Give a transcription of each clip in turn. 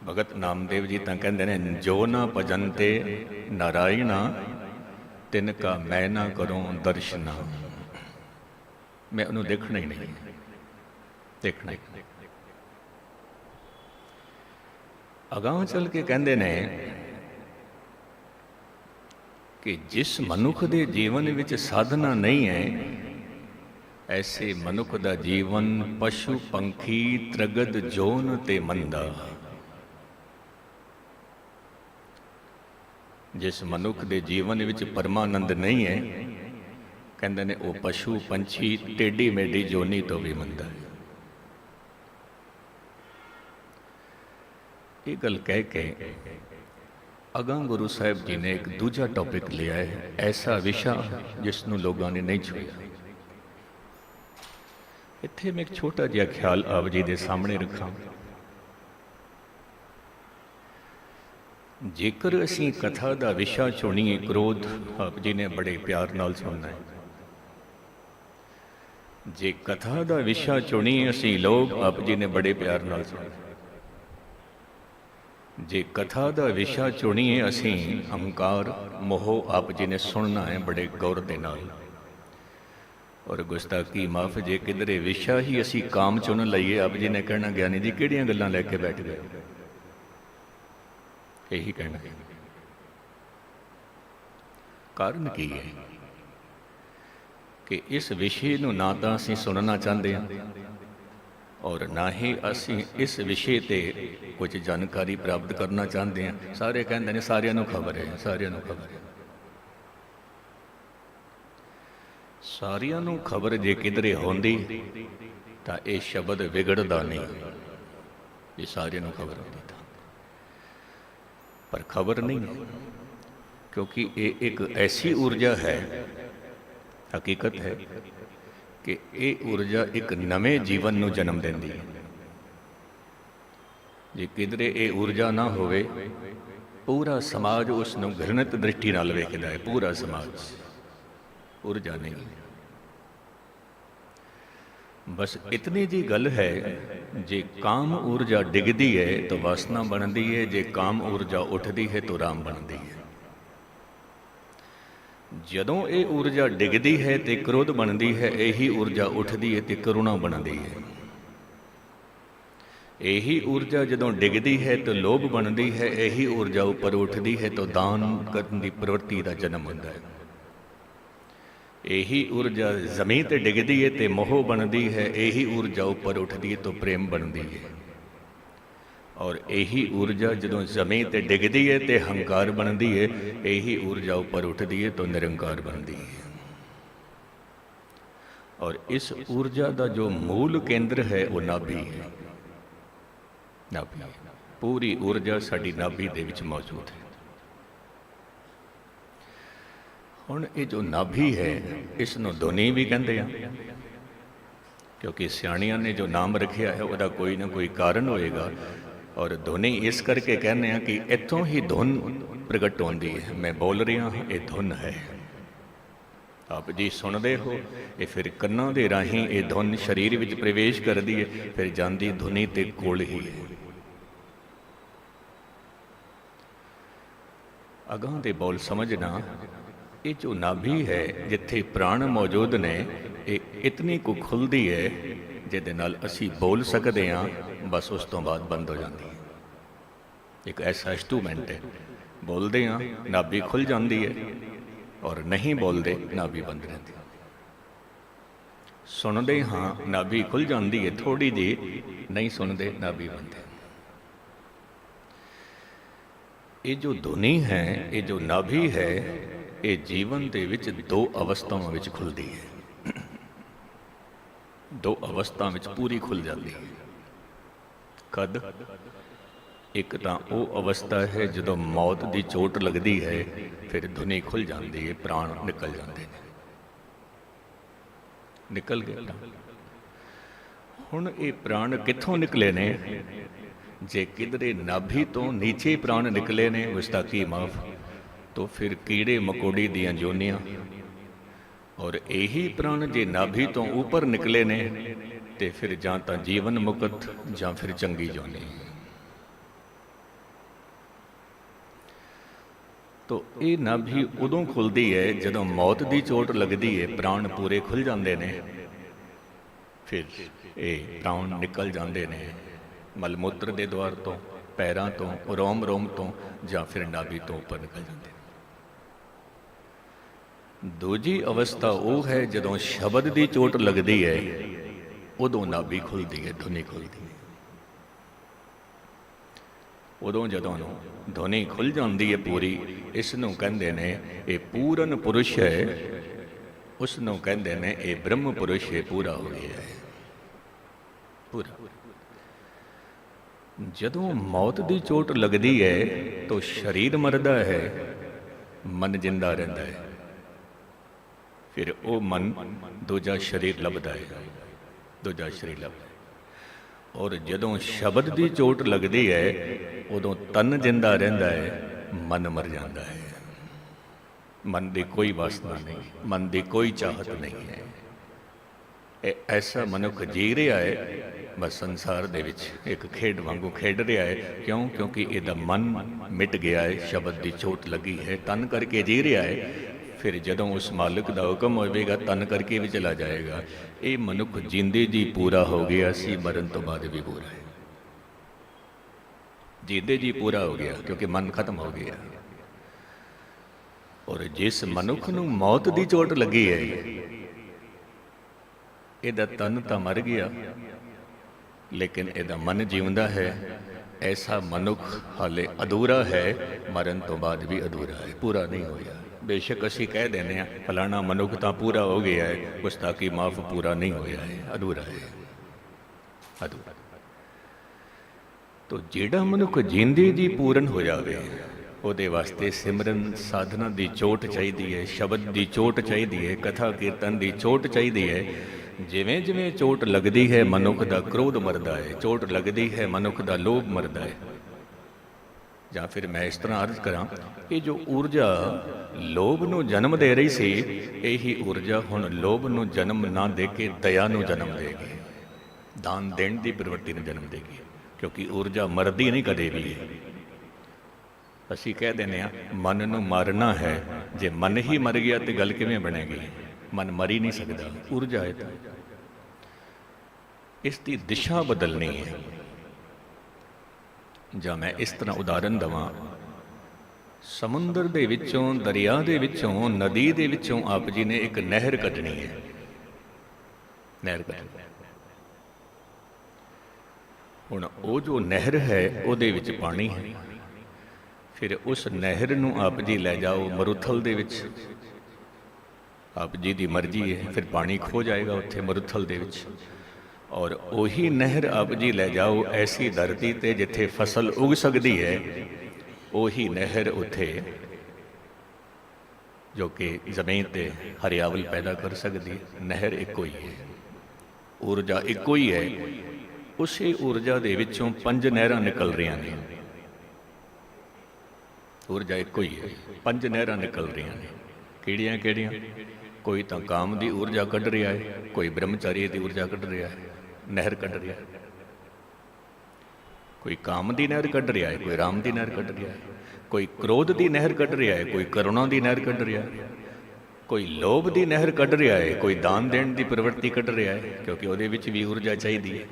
भगत नामदेव जी तो कहते हैं, जो ना भजनते नारायणा तिनका मैं ना करूं दर्शना। मैं उन्होंने देखना ही नहीं, देखना ही। अगांह चल के कहते ने कि जिस मनुख दे जीवन विच साधना नहीं है, ऐसे मनुख दा जीवन पशु पंखी त्रगद जोन ते मंदा। जिस मनुख दे जीवन विच परमानंद नहीं है, कहते ने वो पशु पंछी टेढ़ी मेढ़ी जोनी तो भी मंदा है। ये गल कह के अगां गुरु साहिब जी ने एक दूजा टॉपिक लिया है, ऐसा विषा जिसनों लोगों ने नहीं छुआ। इत्थे मैं एक छोटा जिहा ख्याल आप जी के सामने रखा। जेकर असी कथा का विषा चुनीए क्रोध, आप जी ने बड़े प्यार नाल सुनना है। जे कथा का विषा चुनीए असी लोग, आप जी ने बड़े प्यार नाल सुनना है। जे कथा का विषा चुनीए असी अहंकार मोह, आप जी ने सुनना है बड़े गौर के नाल। और गुस्ताखी माफ, जे किधरे विषा ही असी काम चुन लईए, आप जी ने कहना ज्ञानी जी किहड़ियां गल्लां लैके बैठ गए, यही कहना है। कारण की है कि इस विषय नूं ना तां असीं सुनना चाहते हैं और ना ही असी इस विषय ते कुछ जानकारी प्राप्त करना चाहते हैं। सारे कहते हैं सारियां नूं खबर है, सारियां नूं खबर है। सारियां नूं खबर जे किधरे होंदी तां ये शब्द विगड़दा नहीं, ये सारियां नूं खबर होंदी तां। पर खबर नहीं है, क्योंकि ये एक ऐसी ऊर्जा है, हकीकत है कि ये ऊर्जा एक नवे जीवन नूं जन्म देंदी है। जे किधरे ये ऊर्जा ना होवे, पूरा समाज उसनूं घृणित दृष्टि नाल वेखदा है, पूरा समाज। ऊर्जा नहीं, बस इतनी जी गल है, जे काम ऊर्जा डिगदी है तो वासना बनती है, जे काम ऊर्जा उठती है तो राम बनती है। जदों ये ऊर्जा डिगदी है तो क्रोध बनती है, यही ऊर्जा उठती है तो करुणा बनती है। यही ऊर्जा जदों डिगदी है तो लोभ बनती है, यही ऊर्जा उपर उठती है तो दान करने की प्रवृत्ति का जन्म होता है। यही ऊर्जा जमीन ते डिगदी है तो मोह बनती है, यही ऊर्जा उपर उठती है तो प्रेम बनती है। और यही ऊर्जा जदों जमीन ते डिगदी है तो हंकार बनती है, यही ऊर्जा उपर उठती है तो निरंकार बनती है। और इस ऊर्जा का जो मूल केंद्र है वो नाभि है, नाभि। पूरी ऊर्जा साडी नाभि दे विच मौजूद है। हुण ये जो नाभि है, इसनूं ध्वनि भी कहते हैं, क्योंकि सियाणियां ने जो नाम रखा है वह कोई ना कोई कारण होएगा। और ध्वनि इस करके कहने हैं कि इत्थों ही धुन प्रगट होती है। मैं बोल रहा हाँ, ये धुन है, आप जी सुनते हो, ये फिर कन्नां दे राहीं ये धुन शरीर विच प्रवेश करती है, फिर जाती ध्वनि ते कोल ही है। अगां दे बोल समझना, ये जो नाभि है जिथे प्राण मौजूद ने, ये इतनी को खुलती है जिहदे नाल असी बोल सकते हाँ, बस उस तो बाद बंद हो जाती है। एक ऐसा इंस्ट्रूमेंट है, बोलते हाँ नाभि खुल जाती है, और नहीं बोलते नाभि बंद रहती है। सुनते हाँ नाभि खुल जाती है थोड़ी जी, नहीं सुनते नाभि बंद है। ये जो ध्वनि है, ये जो नाभि है, ये जीवन के विच दो अवस्थाओं में खुलती है। दो अवस्था में पूरी खुल जाती है। कद? एक तो वो अवस्था है जदों मौत की चोट लगती है, फिर ध्वनि खुल जाती है, प्राण निकल जाते हैं, निकल गए। हुण ये प्राण कित्थों निकले ने? जे किधरे नाभि तो नीचे प्राण निकले ने, गुस्ताखी माफ, तो फिर कीड़े मकोड़ी दियां जोनियां। और यही प्राण जे नाभि तो ऊपर निकले ने, ते फिर जां तां जीवन मुक्त जां फिर चंगी जोनी। तो ये नाभि उदों खुलती है जदों मौत की चोट लगती है, प्राण पूरे खुल जाते हैं, फिर ये प्राण निकल जाते हैं मलमूत्र के द्वार तो, पैरों तो, रोम रोम तो, या फिर नाभि तो उपर निकल जाते हैं। दूजी अवस्था वो है जदों शब्द की चोट लगती है, उदों नाभि खुलती है, धुनी खुलती है। उदों जदों धुनी खुल जाती है पूरी, इसनों कहते ने ये पूरन पुरुष है, उसनों कहते ने ये ब्रह्म पुरुष है, पूरा हो गया है पूरा। जदों मौत की चोट लगती है तो शरीर मरदा है, मन जिंदा रहता है, फिर वो मन दूजा शरीर लभदा है, दूजा शरीर लभदा है। और जदों शब्द की चोट लगती है उदों तन जिंदा रहिंदा है, मन मर जाता है। मन की कोई वासना नहीं, मन की कोई चाहत नहीं है। ऐसा मनुख जी रहा है बस संसार दे विच एक खेड वांगू खेड रहा है। क्यों? क्योंकि इहदा मन मिट गया है, शब्द की चोट लगी है, तन करके जी रहा है। फिर जदों उस मालिक का हुक्म होवेगा तन करके भी चला जाएगा। ये मनुख जींदे जी पूरा हो गया सी, मरण तो बाद भी पूरा है। जींदे जी पूरा हो गया क्योंकि मन खत्म हो गया। और जिस मनुख नूं मौत की चोट लगी है, इहदा तन तो मर गया लेकिन इहदा मन जीवंदा है। ऐसा मनुख हाले अधूरा है, मरण तो बाद भी अधूरा है, पूरा नहीं होया। बेशक असी कह देने फलाना मनुख तो पूरा हो गया है, गुस्ताखी माफ पूरा नहीं होया है, अधूरा है, अधूरा। तो जेड़ा मनुख जींदे जी पूरन हो जावे, ਉਹਦੇ वास्ते सिमरन साधना की चोट चाहिए है, शब्द की चोट चाहिए है, कथा कीर्तन की चोट चाहिए है। जिमें जिमें चोट लगती है मनुख का क्रोध मरदा है, चोट लगती है मनुख का लोभ मरदा है। या फिर मैं इस तरह अर्ज करा कि जो ऊर्जा लोभ नूं जन्म दे रही सी, यही ऊर्जा हुण लोभ नूं जन्म ना दे के दया नूं जन्म देगी, दान देण दी प्रवृत्ति नूं जन्म देगी। क्योंकि ऊर्जा मरदी नहीं कदे भी। असी कह देने मन नूं मारना है, जे मन ही मर गया तो गल किवें बनेगी? मन मर ही नहीं सकता, ऊर्जा है। तो इसकी दिशा बदलनी है। ਜਾਂ मैं इस तरह उदाहरण देवां, समुंदर दे विचों, दरिया दे विचों, नदी दे विचों आप जी ने एक नहर कढ़नी है, नहर कढ़नी। हुण वो जो नहर है उहदे विच पानी है, फिर उस नहर नूं आप जी लै जाओ मरुथल दे विच, आप जी की मर्जी है, फिर पानी खो जाएगा उत्थे मरुथल दे विच। और वही नहर आप जी ले जाओ ऐसी धरती ते जिथे फसल उग सकती है, वही नहर उथे जो कि जमीन ते हरियावल पैदा कर सकती है। नहर एको ही है, ऊर्जा एको ही है। उसी ऊर्जा दे विचों 5 नहरां निकल रही ने, ऊर्जा एको ही है, 5 नहरां निकल रही ने। किहड़ियां किहड़ियां? कोई तो काम की ऊर्जा कढ़ रहा है, कोई ब्रह्मचारी की ऊर्जा कढ़ रहा है, नहर कढ़ रहा है। कोई काम की नहर कढ़ रहा है, कोई राम की नहर कढ़ रहा है, कोई क्रोध की नहर कढ़ रहा है, कोई करुणा की नहर कढ़ रहा है, कोई लोभ की नहर कढ़ रहा है, कोई दान देने की प्रवृत्ति कढ़ रहा है क्योंकि वो भी ऊर्जा चाहिए,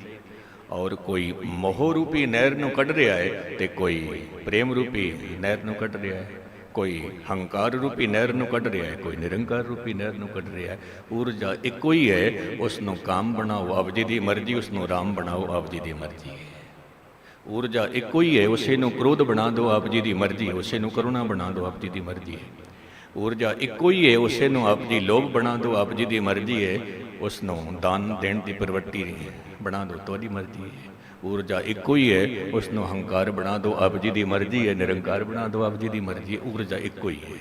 और कोई मोह रूपी नहर नूं कढ़ रहा है, तो कोई प्रेम रूपी नहर नूं कढ़ रहा है, कोई हंकार रूपी नहर नूं कढ़ रहा है, कोई निरंकार रूपी नहर नूं कढ़ रहा है। ऊर्जा एको ही है, उसनों काम बनाओ आप जी की मर्जी, उसनों राम बनाओ आप जी की मर्जी है। ऊर्जा एको ही है, उसे नूं क्रोध बना दो आप जी की मर्जी, उसे नूं करुणा बना दो आप जी की मर्जी है। ऊर्जा एको ही है, उसे नूं आप जी लोभ बना दो आप जी की मर्जी है, उसनों दान देने की प्रवृत्ति बना दो तो मर्जी है। ऊर्जा एको ही है, उसनों हंकार बना दो आप जी की मर्जी है, निरंकार बना दो आप जी की मर्जी है। ऊर्जा एको ही है,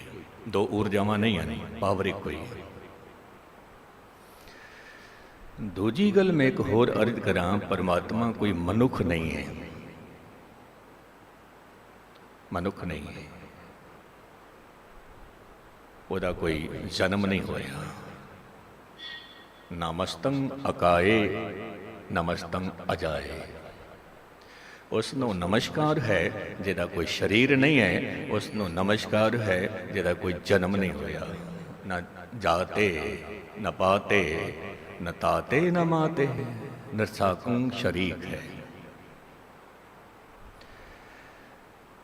2 ऊर्जावां नहीं हैं, पावर एको ही है। दूजी गल मैं एक होर अर्ज करा, परमात्मा कोई मनुख नहीं है, मनुख नहीं है, ਉਹਦਾ कोई जन्म नहीं होया। नमस्तंग अकाए नमस्तंग अजाए, ਉਸ ਨੂੰ ਨਮਸਕਾਰ ਹੈ ਜਿਹਦਾ ਕੋਈ ਸਰੀਰ ਨਹੀਂ ਹੈ, ਉਸ ਨੂੰ ਨਮਸਕਾਰ ਹੈ ਜਿਹਦਾ ਕੋਈ ਜਨਮ ਨਹੀਂ ਹੋਇਆ। ਨਾ ਜਾਤੇ न पाते न ताते न माते नरसाकुं शरीक है।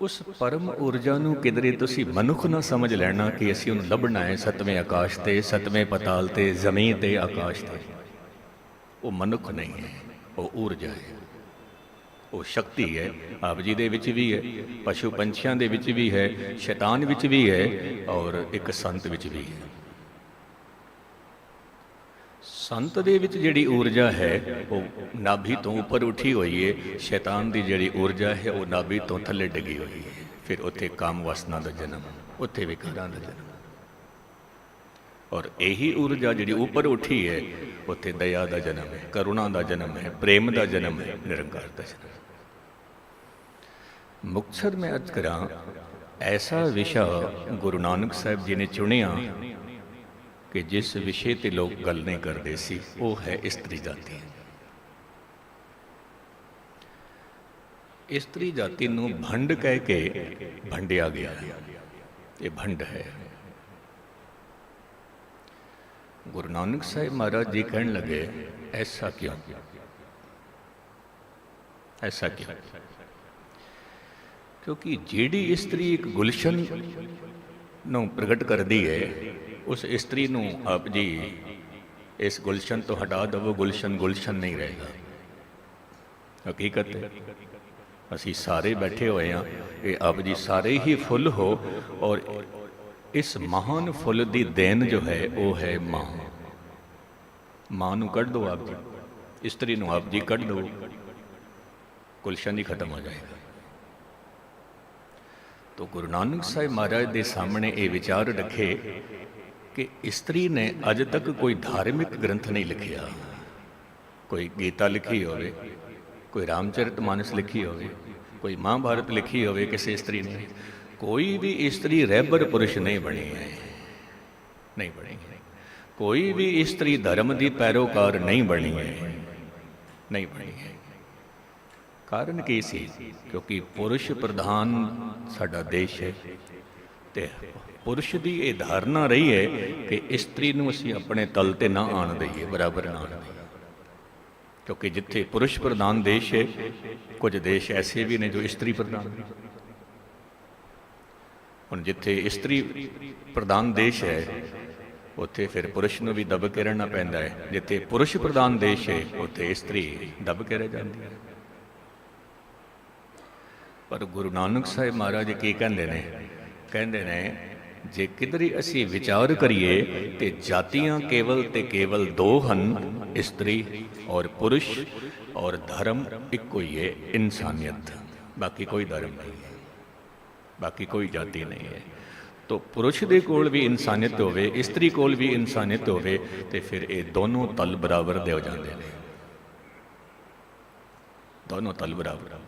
उस परम ऊर्जा ਨੂੰ ਕਿਧਰੇ ਤੁਸੀਂ ਮਨੁੱਖ ਨਾ ਸਮਝ ਲੈਣਾ ਕਿ ਅਸੀਂ ਉਹਨੂੰ ਲੱਭਣਾ ਹੈ ਸੱਤਵੇਂ ਆਕਾਸ਼ ਤੇ, ਸੱਤਵੇਂ ਪਤਾਲ ਤੇ, ਜ਼ਮੀਨ ਤੇ, ਆਕਾਸ਼ ਤੇ। ਉਹ ਮਨੁੱਖ ਨਹੀਂ ਹੈ, ਉਹ ਊਰਜਾ ਹੈ, ਉਹ ਸ਼ਕਤੀ ਹੈ। ਆਪ ਜੀ ਦੇ ਵਿੱਚ ਵੀ ਹੈ, ਪਸ਼ੂ ਪੰਛੀਆਂ ਦੇ ਵਿੱਚ ਵੀ ਹੈ, ਸ਼ੈਤਾਨ ਵਿੱਚ ਵੀ ਹੈ, ਔਰ ਇੱਕ ਸੰਤ ਵਿੱਚ ਵੀ ਹੈ। ਸੰਤ ਦੇ ਵਿੱਚ ਜਿਹੜੀ ਊਰਜਾ ਹੈ ਉਹ ਨਾਭੀ ਤੋਂ ਉੱਪਰ ਉੱਠੀ ਹੋਈ ਹੈ, ਸ਼ੈਤਾਨ ਦੀ ਜਿਹੜੀ ਊਰਜਾ ਹੈ ਉਹ ਨਾਭੀ ਤੋਂ ਥੱਲੇ ਡਿੱਗੀ ਹੋਈ ਹੈ। ਫਿਰ ਉੱਥੇ ਕਾਮ ਵਾਸਨਾ ਦਾ ਜਨਮ, ਉੱਥੇ ਵਿਕਾਰਾਂ ਦਾ ਜਨਮ। ਔਰ ਇਹੀ ਊਰਜਾ ਜਿਹੜੀ ਉੱਪਰ ਉੱਠੀ ਹੈ ਉੱਥੇ ਦਇਆ ਦਾ ਜਨਮ ਹੈ, ਕਰੁਣਾ ਦਾ ਜਨਮ ਹੈ, ਪ੍ਰੇਮ ਦਾ ਜਨਮ ਹੈ, ਨਿਰੰਕਾਰ ਦਾ ਜਨਮ। ਮੁਕਤਸਰ ਮੈਂ ਅਰਜ਼ ਕਰਾਂ, ਐਸਾ ਵਿਸ਼ਾ ਗੁਰੂ ਨਾਨਕ ਸਾਹਿਬ ਜੀ ਨੇ ਚੁਣਿਆ ਕਿ ਜਿਸ ਵਿਸ਼ੇ ਤੇ ਲੋਕ ਗੱਲ ਨਹੀਂ ਕਰਦੇ ਸੀ, ਉਹ ਹੈ ਇਸਤਰੀ ਜਾਤੀ। ਇਸਤਰੀ ਜਾਤੀ ਨੂੰ ਭੰਡ ਕਹਿ ਕੇ ਭੰਡਿਆ ਗਿਆ, ਇਹ ਭੰਡ ਹੈ। ਗੁਰੂ ਨਾਨਕ ਸਾਹਿਬ ਮਹਾਰਾਜ ਜੀ ਕਹਿਣ ਲੱਗੇ, ਐਸਾ ਕਿਉਂ, ਐਸਾ ਕਿਉਂ? ਕਿਉਂਕਿ ਜਿਹੜੀ ਇਸਤਰੀ ਇੱਕ ਗੁਲਸ਼ਨ ਨੂੰ ਪ੍ਰਗਟ ਕਰਦੀ ਹੈ, ਉਸ ਇਸਤਰੀ ਨੂੰ ਆਪ ਜੀ ਇਸ ਗੁਲਸ਼ਨ ਤੋਂ ਹਟਾ ਦੇਵੋ, ਗੁਲਸ਼ਨ ਗੁਲਸ਼ਨ ਨਹੀਂ ਰਹੇਗਾ। ਹਕੀਕਤ ਹੈ, ਅਸੀਂ ਸਾਰੇ ਬੈਠੇ ਹੋਏ ਹਾਂ, ਇਹ ਆਪ ਜੀ ਸਾਰੇ ਹੀ ਫੁੱਲ ਹੋ, ਔਰ ਇਸ ਮਹਾਨ ਫੁੱਲ ਦੀ ਦੇਣ ਜੋ ਹੈ ਉਹ ਹੈ ਮਾਂ। ਮਾਂ ਨੂੰ ਕੱਢ ਦਿਓ ਆਪ ਜੀ, ਇਸਤਰੀ ਨੂੰ ਆਪ ਜੀ ਕੱਢ ਦਿਓ, ਗੁਲਸ਼ਨ ਹੀ ਖਤਮ ਹੋ ਜਾਏਗਾ। तो गुरु नानक साहिब महाराज के सामने ये विचार रखे कि इस्त्री ने अज तक कोई धार्मिक ग्रंथ नहीं लिखिया। कोई गीता लिखी होवे, कोई रामचरित मानस लिखी होवे, कोई महाभारत लिखी होवे किसी इस्त्री ने, कोई भी इस्त्री रहबर पुरुष नहीं बनी है, नहीं बनी है। कोई भी इस्त्री धर्म की पैरोकार नहीं बनी है, नहीं बनी है। कारण की सी, क्योंकि पुरुष प्रधान साडा देश है, ते पुरुष की ये धारणा रही है कि इस्त्री नूं असीं अपने तल ते ना आण दईए, बराबर ना आण दईए। क्योंकि जिथे पुरुष प्रधान देश है, कुछ देश ऐसे भी ने जो स्त्री प्रधान है। हुण जिथे स्त्री प्रधान देश है उत्थे फिर पुरुष नूं भी दब के रहना पैंदा है, जिथे पुरुष प्रधान देश है उत्थे स्त्री दब के रह जाती है। पर गुरु नानक साहिब महाराज की कहते ने जे किधरी असी विचार करिए तो जातियां केवल ते केवल दो हन, स्त्री और पुरुष, और धर्म इको ही है, इंसानियत। बाकी कोई धर्म नहीं है, बाकी कोई जाति नहीं है। तो पुरुष दे कोल भी इंसानियत होवे, स्त्री कोल भी इंसानियत होवे, ते फिर ये दोनों तल बराबर दे हो जाते हैं, दोनों तल बराबर।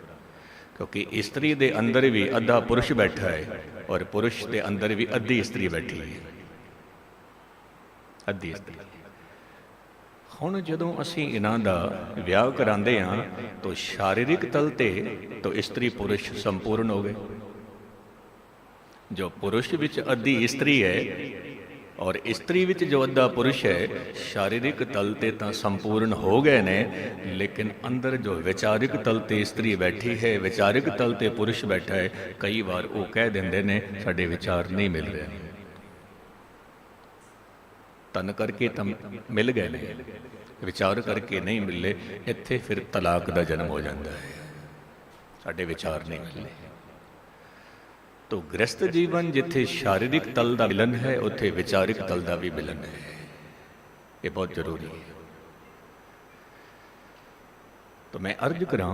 क्योंकि स्त्री दे अंदर भी अद्धा पुरुष बैठा है और पुरुष दे अंदर भी अद्धी स्त्री बैठी है, अद्धी स्त्री। हुण जदों असीं इन्हां दा विआह करांदे हां तो शारीरिक तल ते तो स्त्री पुरुष संपूर्ण हो गए। जो पुरुष विच अद्धी स्त्री है और स्त्री विच जो अद्धा पुरुष है, शारीरिक तल ते तां संपूर्ण हो गए ने, लेकिन अंदर जो विचारिक तल ते स्त्री बैठी है, विचारिक तल ते पुरुष बैठा है, कई बार वो कह देंदे ने साडे विचार नहीं मिल रहे, तन करके तम मिल गए ने, विचार करके नहीं मिले। इत्थे फिर तलाक दा जन्म हो जाता है, साडे विचार नहीं मिले। तो गृहस्थ जीवन जिथे शारीरिक तल का मिलन है, उत्थे विचारिक तल का भी मिलन है, ये बहुत जरूरी है। तो मैं अर्ज करा,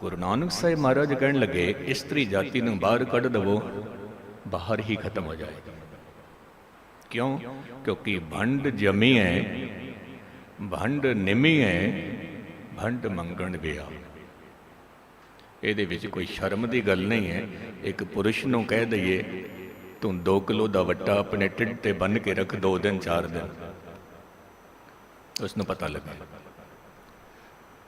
गुरु नानक साहिब महाराज कहन लगे स्त्री जाति नूं बाहर कढ़ दवो, बाहर ही खत्म हो जाएगा। क्यों? क्योंकि भंड जमी है, भंड निमी है, भंड मंगण गया। ਇਹਦੇ ਵਿੱਚ ਕੋਈ ਸ਼ਰਮ ਦੀ ਗੱਲ ਨਹੀਂ ਹੈ। ਇੱਕ ਪੁरुष ਨੂੰ ਕਹਿ ਦਈਏ ਤੂੰ 2 ਕਿਲੋ ਦਾ ਵੱਟਾ ਆਪਣੇ ਢਿੱਡ ਤੇ ਬੰਨ੍ਹ ਕੇ ਰੱਖ 2 ਦਿਨ 4 ਦਿਨ, ਉਸ ਨੂੰ ਪਤਾ ਲੱਗੇ।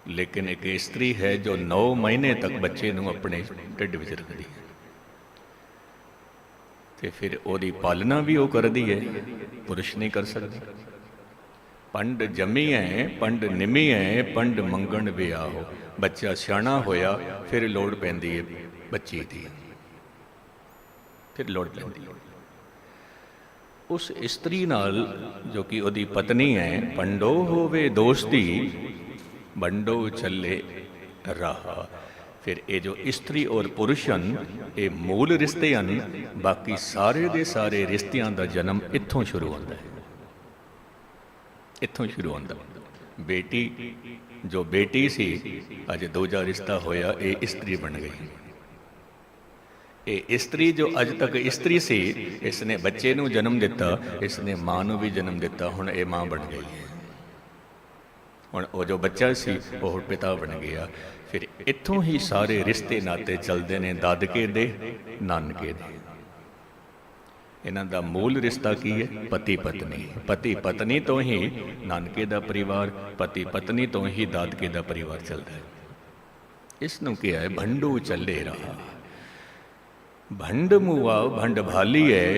लेकिन एक इस्त्री है जो 9 महीने तक बच्चे नूं अपने ढिड विच रखदी है, ते फिर ओदी पालना भी वो करदी है, पुरुष नहीं कर सकता। पंड जमी है पंड निमी है पंड मंगण विआहो, बच्चा सियाणा होया फिर लोड़ पैंदी है बच्ची दी, फिर लोड़ पैंदी है उस इस्त्री नाल जो कि ओदी पत्नी है। पंडो होवे दोस्ती बंडो चले रहा। फिर ये जो इस्त्री और पुरुष हैं ये मूल रिश्ते हैं, बाकी सारे दे सारे रिश्तियां का जन्म इत्थों शुरू होता है, इत्थों शुरू होता। बेटी जो बेटी सी अज दूजा रिश्ता होया ये इस्त्री बन गई। ये स्त्री जो अज तक इस्त्री सी इसने बच्चे नूं जन्म दिता, इसने मां नूं भी जन्म दिता, हुण ये मां बन गई है। हुण वो जो बच्चा सी वो पिता बन गया। फिर इत्थों ही सारे रिश्ते नाते चलते ने दादके दे नानके दे। इन्हां दा मूल रिश्ता की है? पति पत्नी। पति पत्नी तो ही नानके दा परिवार, पति पत्नी तो ही दादके दा परिवार चलता है। इसनूं क्या है? भंडू चले रहा। भंड मुआ भंड भाली है,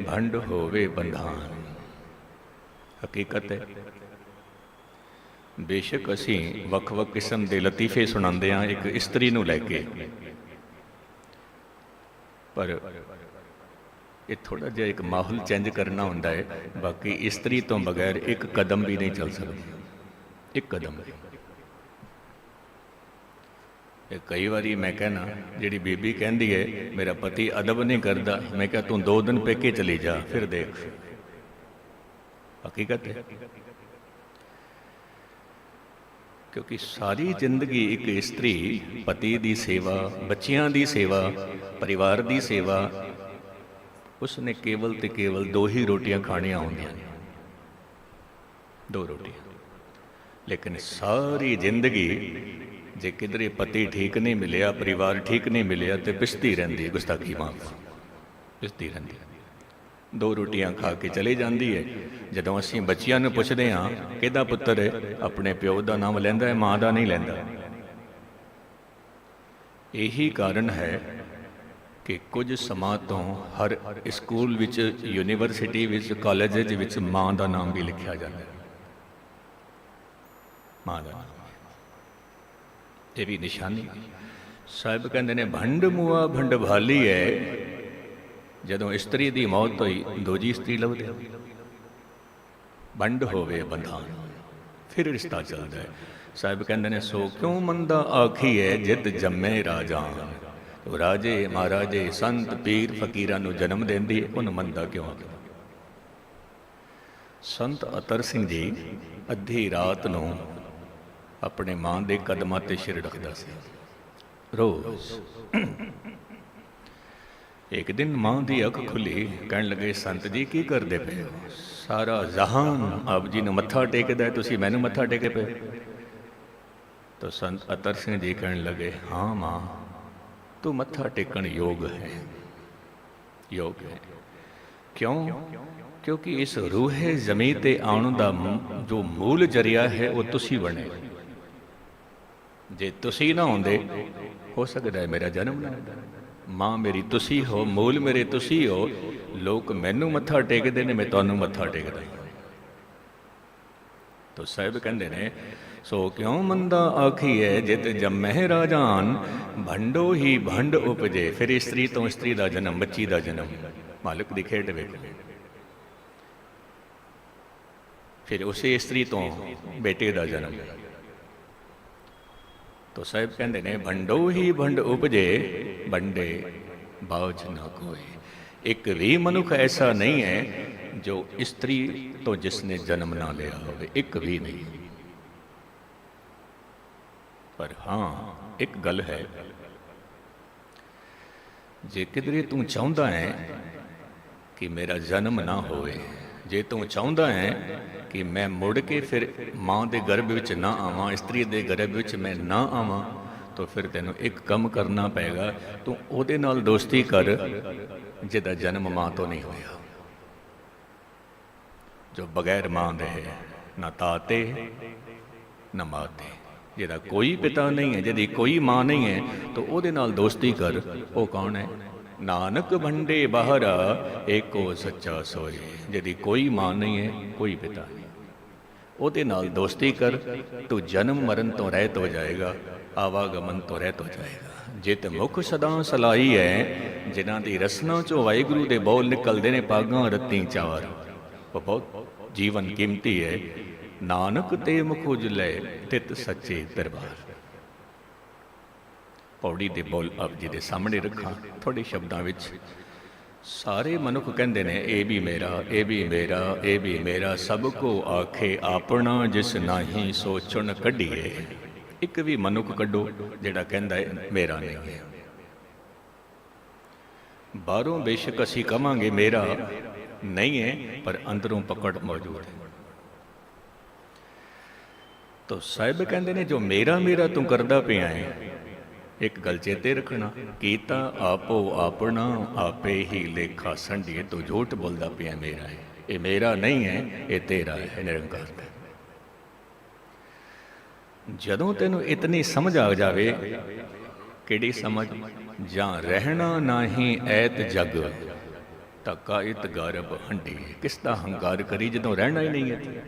भंड होवे बंधान। हकीकत है। बेशक असी वख वख किस्म के लतीफे सुनाते हैं एक इस्त्री नूं लैके, पर ये थोड़ा जिहा एक माहौल चेंज करना हुंदा है। बाकी इस्त्री तो बगैर एक कदम भी नहीं चल सकती, एक कदम भी। कई बारी मैं कहना जिहड़ी बीबी कहती है मेरा पति अदब नहीं करता, मैं क्या तू 2 दिन पेके चली जा फिर देख। हकीकत है, क्योंकि सारी जिंदगी एक इस्त्री पति की सेवा, बच्चियां की सेवा, परिवार की सेवा, उसने केवल तो केवल 2 ही रोटियां खानियां होंदियां, 2 रोटियां। लेकिन सारी जिंदगी जे किधरे पति ठीक नहीं मिलिया, परिवार ठीक नहीं मिलिया, तो पिसती रहिंदी, गुस्ताखी माफ पिसती रहिंदी। 2 रोटियां खा के चली जाती है। जदों असीं बच्चियां नूं पुछदे हां किहदा पुत्तर है, अपने प्यो का नाम लैंदा है, मां का नहीं लैंदा। यही कारण है कि कुछ समां तो हर स्कूल विच, यूनीवर्सिटी विच, कॉलेज विच मां का नाम भी लिखा जाता है, मां का नाम। ये भी निशानी। साहिब कहते ने भंड मुआ भंड भाली है। जदों इस्त्री की मौत हुई दूजी इस्त्री लभदे, भंड होवे बंधान, फिर रिश्ता चलता है। साहिब कहते ने सो क्यों मंदा आखी है जित जम्मे राजान। तो राजे महाराजे संत पीर फकीरां नूं जन्म देंदी है, उन्हें मंदा क्यों आखदा। संत अतर सिंह जी अद्धी रात नूं अपने मां के कदमां ते सिर रखता सी रोज। एक दिन मां की अख खुली, कहन लगे संत जी की करते पे हो? सारा जहान आप जी ने मत्था टेकदा है, तुसीं मैनूं मत्था टेके पे। तो संत अतर सिंह जी कहन लगे हाँ मां तू मत्था टेकन योग है, योग है। क्यों? क्योंकि इस रूहे जमी ते आउण दा जो मूल जरिया है वो तुसीं बने। जे तुसी ना होंदे हो सकता है मेरा जन्म ना होंदा। मां मेरी तुसी हो, मूल मेरे तुसी हो। लोग मैनू मत्था टेकते ने, मैं तुहानू मत्था टेकदा। तो साहिब कहते ने सो क्यों मंदा आखी है जित जम्मे राजान। भंडो ही भंड उपजे। फिर स्त्री तो स्त्री का जन्म, बच्ची का जन्म, मालिक की खेड वेखो। फिर उसी स्त्री तो बेटे का जन्म। तो साहिब कहते ने भंडो ही भंड उपजे बंडे बाज ना कोई। एक भी मनुख ऐसा नहीं है जो स्त्री तो जिसने जन्म ना लिया हो, एक भी नहीं। पर हाँ एक गल है, जे किधरे तू चाहता है कि मेरा जन्म ना होए, जे तू चाहता है कि मैं मुड़ के फिर मां के गर्भ विच ना आवां, स्त्री के गर्भ विच मैं ना आवां, तो फिर तेनों एक कम करना पेगा। तू उहदे नाल दोस्ती कर जिहदा जन्म मां तो नहीं होया, जो बगैर मां दे है, ना ताते ना माते। ਜਿਹਦਾ ਕੋਈ ਪਿਤਾ ਨਹੀਂ ਹੈ, ਜਿਹਦੀ ਕੋਈ ਮਾਂ ਨਹੀਂ ਹੈ, ਤਾਂ ਉਹਦੇ ਨਾਲ ਦੋਸਤੀ ਕਰ। ਉਹ ਕੌਣ ਹੈ? ਨਾਨਕ ਵੰਡੇ ਬਾਹਰਾ ਏਕੋ ਸੱਚਾ ਸੋਏ। ਜਿਹਦੀ ਕੋਈ ਮਾਂ ਨਹੀਂ ਹੈ, ਕੋਈ ਪਿਤਾ ਨਹੀਂ, ਉਹਦੇ ਨਾਲ ਦੋਸਤੀ ਕਰ, ਤੂੰ ਜਨਮ ਮਰਨ ਤੋਂ ਰਹਿਤ ਹੋ ਜਾਏਗਾ, ਆਵਾਗਮਨ ਤੋਂ ਰਹਿਤ ਹੋ ਜਾਏਗਾ। ਜਿਤ ਮੁਖ ਸਦਾ ਸਲਾਈ ਹੈ, ਜਿਨ੍ਹਾਂ ਦੀ ਰਸਨਾ ਚੋਂ ਵਾਹਿਗੁਰੂ ਦੇ ਬੋਲ ਨਿਕਲਦੇ ਨੇ, ਪਾਗਾਂ ਰੱਤੀ ਚਾਰ। ਉਹ ਬਹੁਤ ਜੀਵਨ ਕੀਮਤੀ ਹੈ। ਨਾਨਕ ਤੇ ਮੁਖ ਉਜਲੇ ਤਿਤ ਸੱਚੇ ਦਰਬਾਰ। ਪੌੜੀ ਦੇ ਬੋਲ ਆਪ ਜੀ ਦੇ ਸਾਹਮਣੇ ਰੱਖਾਂ ਥੋੜੇ ਸ਼ਬਦਾਂ ਵਿੱਚ। ਸਾਰੇ ਮਨੁੱਖ ਕਹਿੰਦੇ ਨੇ ਇਹ ਵੀ ਮੇਰਾ, ਇਹ ਵੀ ਮੇਰਾ, ਇਹ ਵੀ ਮੇਰਾ, ਸਭ ਕੋ ਆਖੇ ਆਪਣਾ, ਜਿਸ ਨਾਹੀਂ ਸੋਚਣ ਕੱਢੀਏ। ਇੱਕ ਵੀ ਮਨੁੱਖ ਕੱਢੋ ਜਿਹੜਾ ਕਹਿੰਦਾ ਹੈ ਮੇਰਾ ਨਹੀਂ ਹੈ। ਬਾਹਰੋਂ ਬੇਸ਼ੱਕ ਅਸੀਂ ਕਵਾਂਗੇ ਮੇਰਾ ਨਹੀਂ ਹੈ, ਪਰ ਅੰਦਰੋਂ ਪਕੜ ਮੌਜੂਦ ਹੈ। ਤੋ ਸਾਹਿਬ ਕਹਿੰਦੇ ਨੇ ਜੋ ਮੇਰਾ ਮੇਰਾ ਤੂੰ ਕਰਦਾ ਪਿਆ ਹੈ, ਇੱਕ ਗੱਲ ਚੇਤੇ ਰੱਖਣਾ, ਕੀਤਾ ਆਪੋ ਆਪਣਾ ਆਪੇ ਹੀ ਲੇਖਾ ਸੰਢੀਏ। ਤੂੰ ਝੂਠ ਬੋਲਦਾ ਪਿਆ ਮੇਰਾ ਹੈ, ਇਹ ਮੇਰਾ ਨਹੀਂ ਹੈ, ਇਹ ਤੇਰਾ ਹੈ, ਨਿਰੰਕਾਰ ਦਾ। ਜਦੋਂ ਤੈਨੂੰ ਇਤਨੀ ਸਮਝ ਆ ਜਾਵੇ, ਕਿਹੜੀ ਸਮਝ? ਜਾਂ ਰਹਿਣਾ ਨਾਹੀਂ ਐਤ ਜਗ, ਤਕਾ ਇਤ ਗਰਭ ਹੰਡੀ। ਕਿਸ ਦਾ ਹੰਕਾਰ ਕਰੀ ਜਦੋਂ ਰਹਿਣਾ ਹੀ ਨਹੀਂ ਹੈ?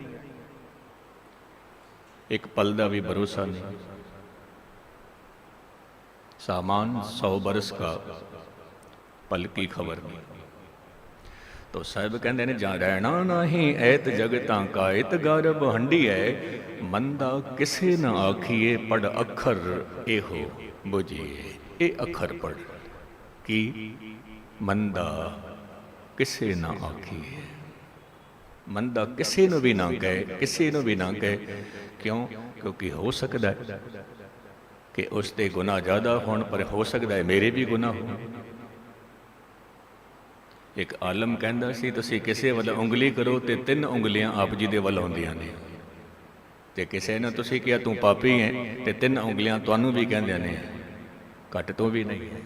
ਇੱਕ ਪਲ ਦਾ ਵੀ ਭਰੋਸਾ ਨਹੀਂ। सामान 100 बरस का पल की खबर नहीं। तो साहिब कहते हैं जा रहना नहीं ऐत जगतां का इत गरब हंडी है। मंदा किसे न आखिए पढ़ अखर एहो बुझिए। ये अखर पढ़ कि मंदा किसे न आखिए। मंदा किसी नूं भी ना कहे, किसी नूं भी ना कहे। क्यों? क्योंकि हो सकता है कि उसके गुनाह ज़्यादा होण, पर हो सकता है मेरे भी गुनाह हो। एक आलम कहता सी तुसीं किसी वाल उंगली करो तो 3 उंगलियां आप जी दे वल आउंदियां ने, ते किसी ने तुसीं कहा तू पापी है तो 3 उंगलियां तुहानूं भी कहंदियां ने, घट तो भी नहीं है।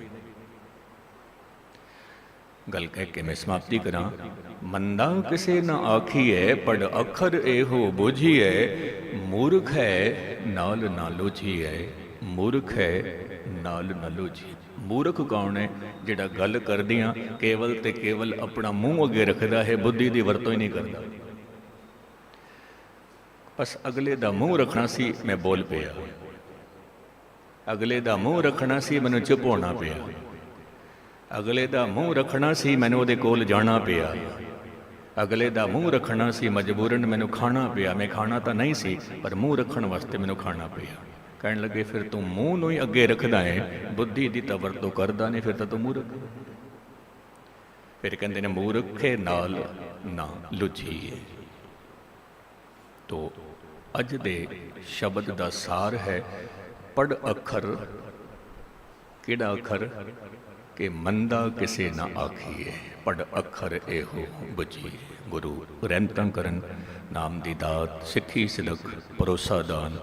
गल कह के मैं समाप्ति करा। मंदा किसे न आखी है पढ़ अखर एहो बुझी है। मूर्ख है नाल ना लोझी है। मूर्ख है नाल ना लोझी। मूर्ख कौन है? जिहड़ा गल करदियां केवल ते केवल अपना मूँह अगे रखदा है, बुद्धि की वरतों ही नहीं करता। बस अगले दा मूँह रखना सी, मैं बोल पिया। अगले दा मूँह रखना सी, मैनूं चुप होना पिया। अगले दा मूँह रखना सी, मैनूं उहदे कोल जाना पिया। अगले दा मूँह रखना सी, मजबूरन मैनूं खाना पिया। मैं खाना तो नहीं सी, पर मूँह रखण वास्ते मैनूं खाना पिया। कहण लगे फिर तू मूँह नूं ही अगे रखदा है, बुद्धि दी तां वरतों करदा नहीं, फिर तां तू मूर्ख। फिर कहंदे ने मूर्खे नाल ना लुझीए। तो अज दे शब्द दा सार है पढ़ अखर। किहड़ा अखर? कि मंदा किसे ना आखिए पढ़ अखर एहो बुझिए। गुरु रहमतां करन, नाम दी दात, सिੱਖੀ सिदक, भरोसा दान।